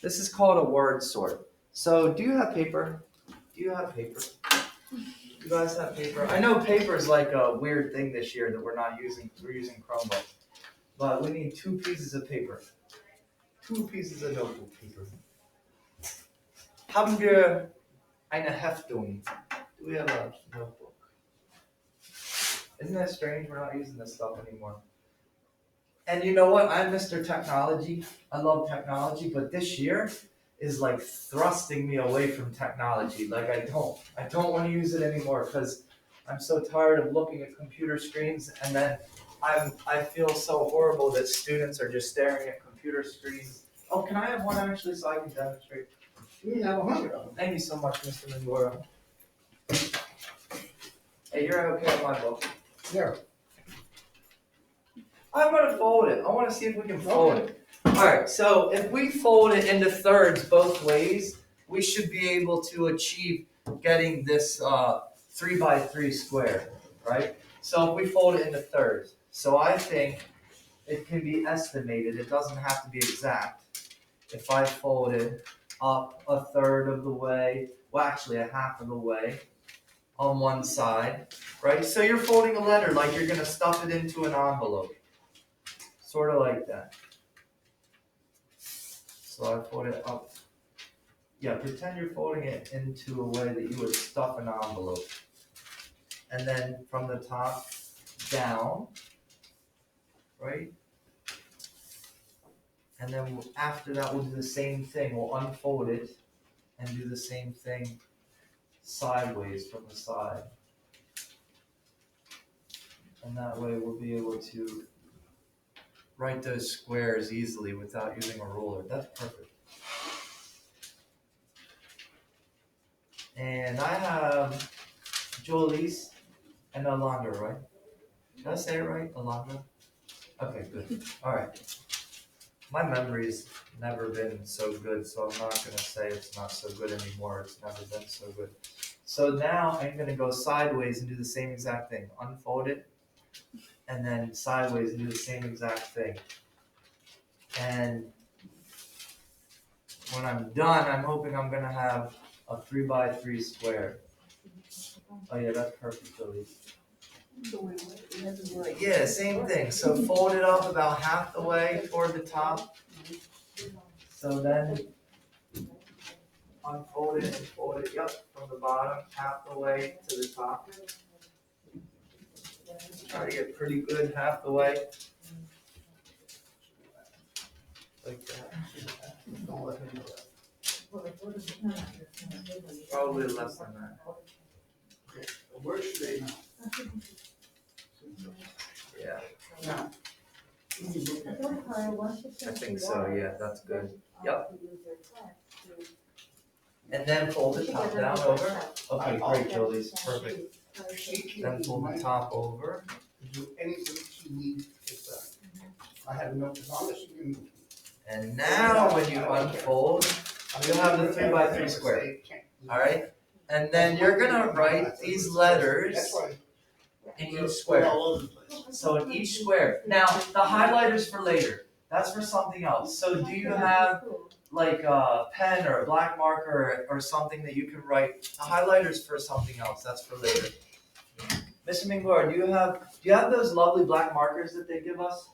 This is called a word sort. So do you have paper? Do you have paper? You guys have paper? I know paper is like a weird thing this year that we're not using. We're using Chromebooks. But we need 2 pieces of paper. 2 pieces of notebook paper. Haben wir eine Heftung? Do we have a notebook? Isn't that strange? We're not using this stuff anymore. And you know what? I'm Mr. Technology. I love technology, but this year is like thrusting me away from technology. Like I don't want to use it anymore because I'm so tired of looking at computer screens, and then I feel so horrible that students are just staring at computer screens. Oh, can I have one actually so I can demonstrate? We have 100 of them. Thank you so much, Mr. Mindora. Hey, you're okay with my book. There. I'm gonna fold it. I wanna see if we can fold it. Alright, so if we fold it into thirds both ways, we should be able to achieve getting this 3x3 square, right? So if we fold it into thirds, so I think it can be estimated, it doesn't have to be exact. If I fold it up a third of the way, well actually a half of the way on one side, right? So you're folding a letter like you're gonna stuff it into an envelope. Sort of like that. So I fold it up. Yeah, pretend you're folding it into a way that you would stuff an envelope. And then from the top down, right? And then after that, we'll do the same thing. We'll unfold it and do the same thing sideways from the side. And that way we'll be able to write those squares easily without using a ruler. That's perfect. And I have Jolie's and Alondra, right? Did I say it right? Alondra? Okay, good. Alright. My memory's never been so good, so I'm not gonna say it's not so good anymore. It's never been so good. So now I'm gonna go sideways and do the same exact thing. Unfold it, and then sideways and do the same exact thing. And when I'm done, I'm hoping I'm gonna have a 3x3 square. Oh yeah, that's perfect, Jolie. Yeah, same thing. So fold it up about half the way toward the top. So then unfold it and fold it, yep, from the bottom, half the way to the top. Try to get pretty good half the way. Like that. Don't let him know that. Probably less than that. Okay. Where should they know? Yeah, Now. I think so, yeah, that's good. Yep. And then fold the top down over. Okay, great, Jolie, perfect. Then fold the top over. Do anything you need to get done. I have no, as long as you can. And now when you unfold, you'll have the 3x3 square. Alright? And then you're gonna write these letters That's why. in each square. All over the place. So in each square. Now, the highlighter's for later. That's for something else. So do you have like a pen or a black marker or something that you can write? The highlighter's for something else. That's for later. Mr. Mingor, do you have those lovely black markers that they give us?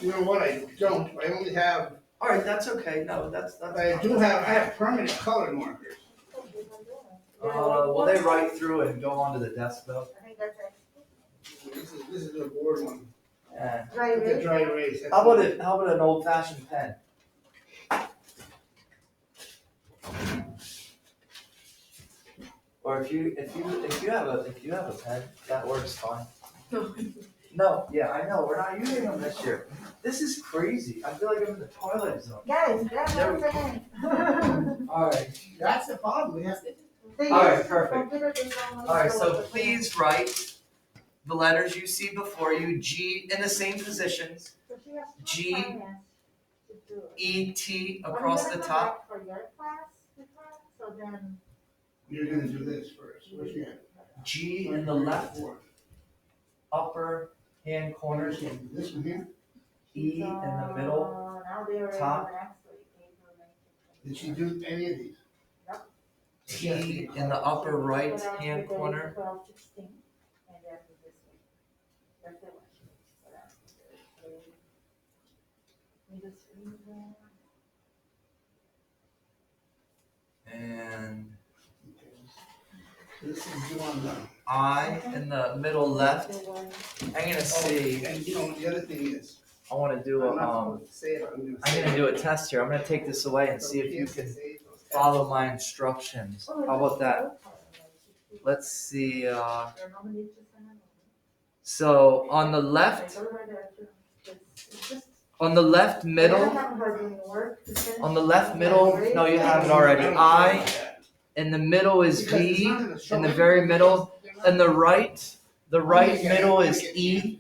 You know what, I don't, I only have, Alright, that's okay. No, that's I do have, I have permanent colored markers. will they write through and go onto the desk though? This is the board one. Yeah. The dry erase. How about an old fashioned pen? Or if you have a pen, that works fine. No, yeah, I know, we're not using them this year. This is crazy. I feel like I'm in the twilight zone. Guys, grab one for him. Alright. That's the problem, we have to. Alright, perfect. Alright, so please write the letters you see before you, G in the same positions, G, E, T across the top. For your class, so then. You're gonna do this first, where's your? G in the left upper hand corner. This one here? E in the middle. Now they already top. next week, April 19th. Did she do any of these? T in the upper right hand corner. 12, 16, and then this week. That's the one. So that's we just read that. And This is due on the. I in the middle left. I'm gonna see. And you know, the other thing is, I want to do I'm not a supposed to say it, but I'm gonna I'm say gonna it. do a test here. I'm gonna take this away and see if you can follow my instructions. How about that? Let's see. So on the left middle. On the left middle. No, you have it already. I. In the middle is V. In the very middle. And the right middle is E.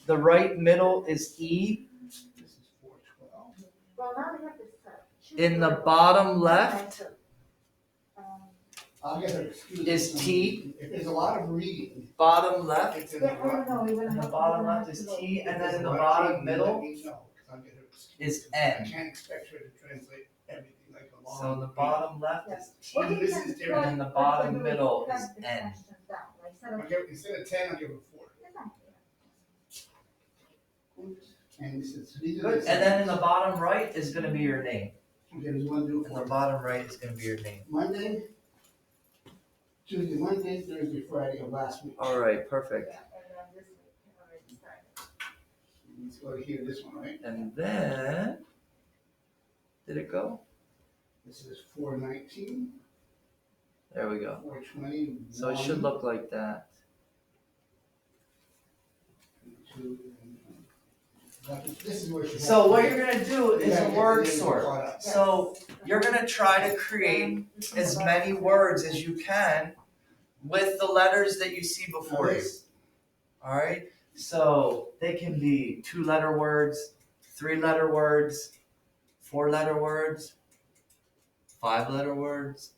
The right middle is E. This is 412. In the bottom left I'll get her excuse. is T. If there's a lot of reading, Bottom left. it's in the bottom. In the bottom left is T. And then in the If there's a lot of bottom reading, middle let me know, 'cause I'll get her excuse. is N. I can't expect her to translate everything like a long. So in the bottom left is T. This is different. And in the bottom middle is N. Instead of 10, I'll give her 4. And this is. Good. And then in the bottom right is gonna be your name. Okay, there's one due In the for bone right is gonna be your name. Monday, Tuesday, Wednesday, Thursday, Friday of last week. All right, perfect. Let's go to here, this one, right? And then, did it go? This is 419, There we go. 420. So it should look like that. 2, this is where she. So what you're gonna do is a word sort. So you're gonna try to create as many words as you can with the letters that you see before you. All right. So they can be 2-letter words, 3-letter words, 4-letter words, 5-letter words,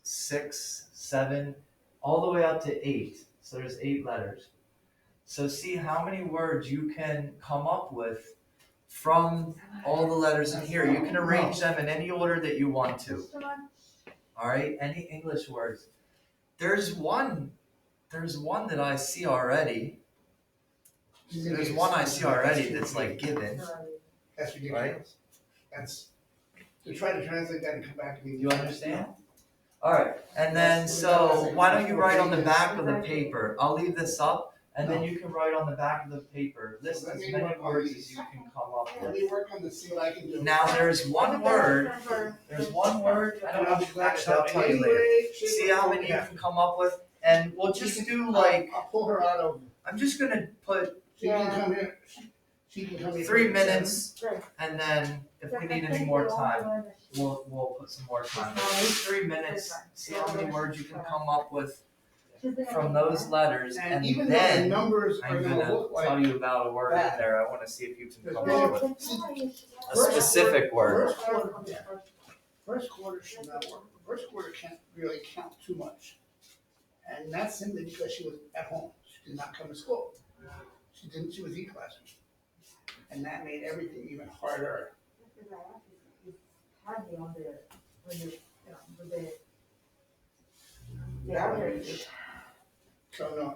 6, 7, all the way up to 8. So there's 8 letters. So see how many words you can come up with from all the letters in here. You can arrange them in any order that you want to. All right, any English words. There's one that I see already. There's one I see already that's like given. That's ridiculous. That's, to try to translate that and come back to me. You understand? All right, and then so why don't you write on the back of the paper? I'll leave this up. And then you can write on the back of the paper, list as many words as you can come up Let with. me work on this, see what I can do. Now there's one word, I don't know, actually I'll tell you later. See how many you can come up with, and we'll just do like, I'll pull her out of, I'm just gonna put she can come here. She can come here. 3 minutes, and then if we need any more time, we'll put some more time. 3 minutes, see how many words you can come up with from those letters, And and even though the then numbers are I'm gonna gonna look tell like. you about a word in that. there. I wanna see if you can come Well, up with a First specific word. First quarter should not work. First quarter can't really count too much. And that's simply because she was at home. She did not come to school. She was e-classroom. And that made everything even harder. The average. So no,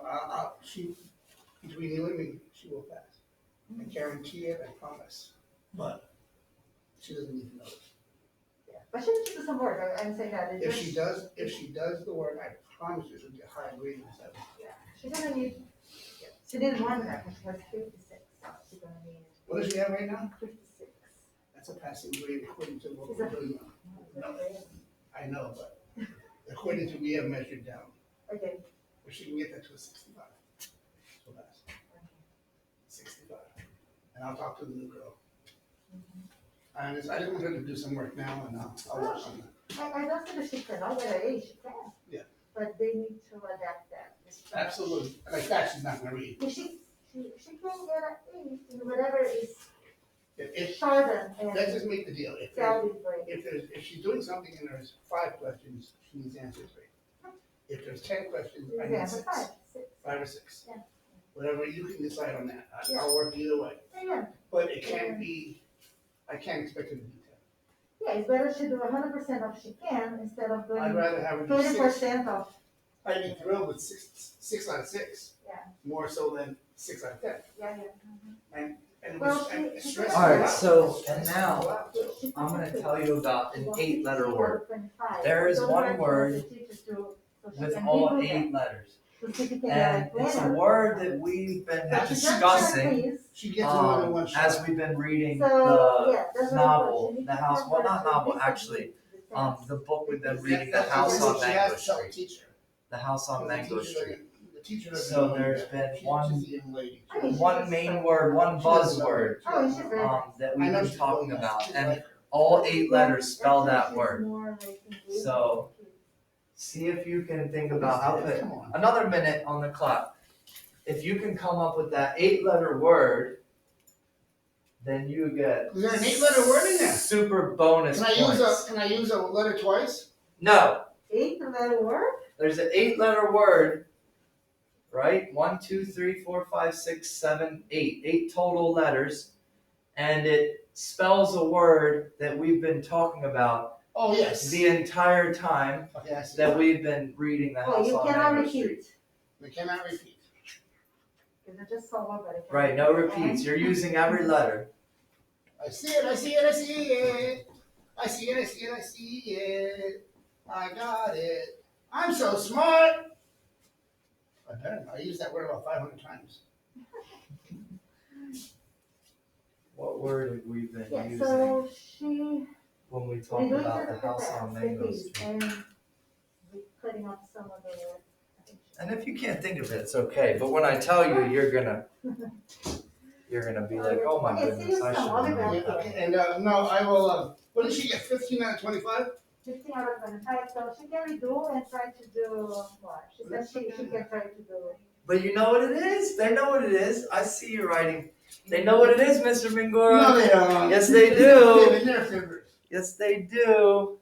between you and me, she will pass. I guarantee it, I promise. But she doesn't need to know it. But she needs to do some work, I'm saying that. If she does the work, I promise you she'll get higher grades than 7. Yeah, she doesn't need, she didn't want that, because she has 56, so she's gonna need What does she have right now? 56. That's a passing grade according to what Is we're it? doing now. No, I know, but according to we have measured down, Okay. where she can get that to a 65. So that's 65. And I'll talk to the new girl. I just want her to do some work now, and I'll work on that. I don't think that she can, not at her age, she can. Yeah. But they need to adapt that. Absolutely. Like that, she's not gonna read. If she can get an 8 in whatever is If shorter and let's just make the deal. celebrate. If she's doing something and there's 5 questions, she needs answers 3. If there's 10 questions, I need Yeah, 6. 5, 6. 5 or 6. Yeah. Whatever you can decide on that. I'll work either way. Yeah. But it can't be, I can't expect her to do 10. Yeah, it's better she do 100% of she can instead of I'd doing rather have her do 20% of, I'd be thrilled with six out of 6. Yeah. More so than 6 out of 10. yeah. And it Well, was, and she stress could- her Alright, out. so, Stress and her now, out, too. I'm gonna tell you about an 8-letter word. 25. There is Don't one write to word the teacher so she with can all redo 8 that. letters. So she can get And like it's a planner. word that we've been That's discussing Please. She gets more than one shot. as we've been reading So, the yeah, that's what novel, she needs the to house, have well, her not to novel, disagree actually, with the the book we've been reading, The That's House what on she Mango has to tell the Street. teacher. The House on The Mango teacher Street. doesn't- The teacher doesn't So know there's that. been She's one- just a young lady. I mean, she's One just main so- word, one She doesn't know buzzword, that. Oh, she's very nice. that I we've know been she's talking really nice. about, She's and like her. all 8 Yeah, letters spell actually, that she's word. more like engaging So- with the kids. See if you can think about, I'll put Come on. another minute on the clock. If you can come up with that 8-letter word, then you get Is there an 8-letter word in there? super bonus Can points. I use a letter twice? No, 8-letter word? there's an 8-letter word, right? 1, 2, 3, 4, 5, 6, 7, 8. 8 total letters, and it spells a word that we've been talking about Oh, yes. the entire time Okay, I see. that we've been reading The Oh, House you on cannot Mango Street. repeat. We cannot repeat. Because I just saw one, but I can't. Right, no repeats. You're using every letter. I see it, I see it, I see it. I see it, I see it, I see it. I got it. I'm so smart. I used that word about 500 times. What word have we been Yeah, using so she, when we we're talk doing about The House on Mango cities Street? and we're cutting off some of the words. And if you can't think of it, it's okay. But when I tell you, you're gonna be like, oh my Okay, goodness, I should I'll be remember back. that. Okay, and no, I will, what did she get, 15 out of 25? 15 out of 25, so she can redo and try to do more. She said she can try to do. But you know what it is? They know what it is. I see you writing. They know what it is, Mr. Mingora. No, they don't. Yes, they do. They're their fingers. Yes, they do.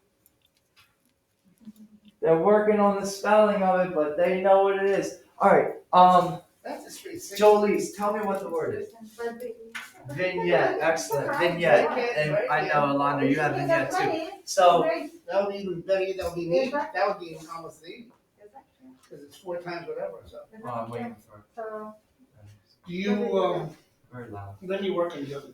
They're working on the spelling of it, but they know what it is. All right. That's a straight 6. Jolise, tell me what the word is. Vignette. Excellent. Vignette. And I know, Alondra, you have vignette too. So, That would be even better, that would be neat. That would be almost neat. Because it's 4 times whatever, so. oh, I'm waiting for So, Do you, very loud. let me work on the other.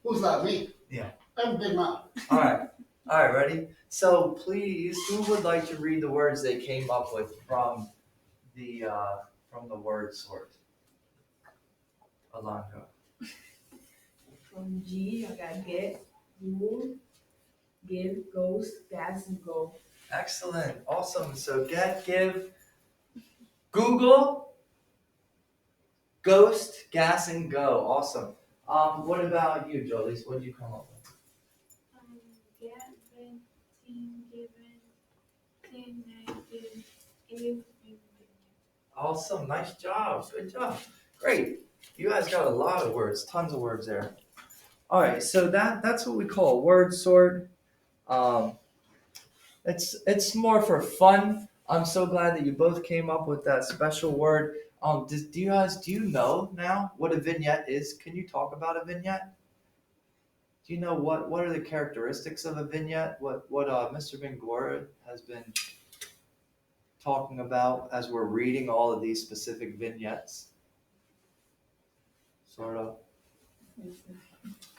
Who's loud, me? Yeah. I have a big mouth. All right, ready? So please, who would like to read the words they came up with from the word sort? Alondra. From G, I got get, rule, give, ghost, gas, and go. Excellent, awesome. So get, give, Google, ghost, gas, and go. Awesome. What about you, Jolise? What did you come up with? Get, been, team, given, team, negative, give, and Awesome, nice job, good job. Great. You guys got a lot of words, tons of words there. All right, so that's what we call a word sort. It's more for fun. I'm so glad that you both came up with that special word. Do you know now what a vignette is? Can you talk about a vignette? Do you know what are the characteristics of a vignette? What Mr. Bingora has been talking about as we're reading all of these specific vignettes? Sort of.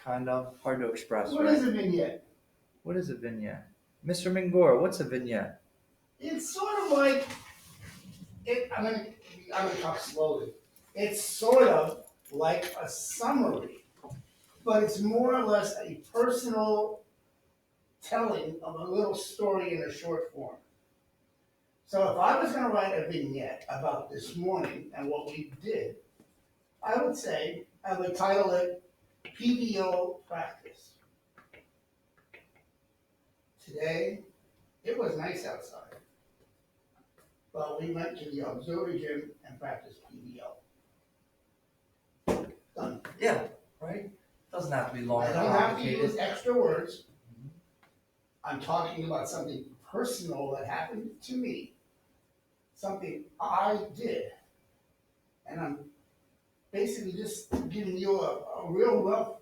Kind of. Hard to express, What right? is a vignette? What is a vignette? Mr. Mingora, what's a vignette? It's sort of like, I'm gonna talk slowly. It's sort of like a summary, but it's more or less a personal telling of a little story in a short form. So if I was gonna write a vignette about this morning and what we did, I would say, I would title it PBO Practice. Today, it was nice outside, but we went to the auxiliary gym and practiced PBO. Done. Yeah, right? Doesn't have to be long I and don't have to complicated. use extra words. I'm talking about something personal that happened to me, something I did. And I'm basically just giving you a real rough